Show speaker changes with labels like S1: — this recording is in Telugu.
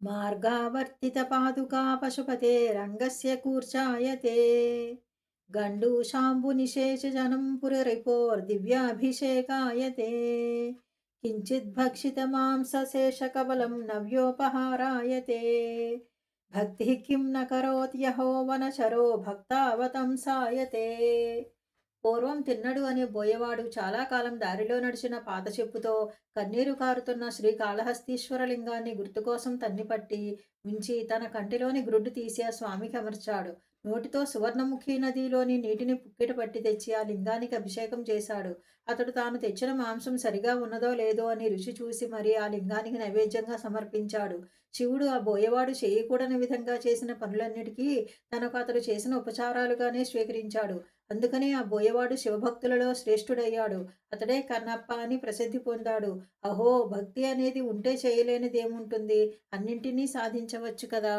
S1: మార్గావర్తితపాదుకా పశుపतेరంగస్య కూర్చాయతే గండూషాంబునిశేషజనం పురరిపోర్దివ్యాభిషేకాయతే కించిద్భక్షితమాంసశేషకబలం నవ్యోపహారాయతే భక్తిः కిం న కరోత్యహో వనచరో భక్తావతంసాయతే. పూర్వం తిన్నడు అనే బోయవాడు చాలా కాలం దారిలో నడిచిన పాత చెప్పుతో కన్నీరు కారుతున్న శ్రీకాళహస్తీశ్వర లింగాన్ని గుర్తుకోసం తన్నిపట్టి ఉంచి తన కంటిలోని గ్రుడ్డు తీసి ఆ స్వామికి అమర్చాడు. నోటితో సువర్ణముఖి నదిలోని నీటిని పుక్కిట పట్టి తెచ్చి ఆ లింగానికి అభిషేకం చేశాడు. అతడు తాను తెచ్చిన మాంసం సరిగా ఉన్నదో లేదో అని రుచి చూసి మరి ఆ లింగానికి నైవేద్యంగా సమర్పించాడు. శివుడు ఆ బోయవాడు చేయకూడని విధంగా చేసిన పనులన్నిటికీ తనకు అతడు చేసిన ఉపచారాలుగానే స్వీకరించాడు. అందుకనే ఆ బోయవాడు శివభక్తులలో శ్రేష్ఠుడయ్యాడు. అతడే కన్నప్ప అని ప్రసిద్ధి పొందాడు. అహో! భక్తి అనేది ఉంటే చేయలేనిదేముంటుంది? అన్నింటినీ సాధించవచ్చు కదా!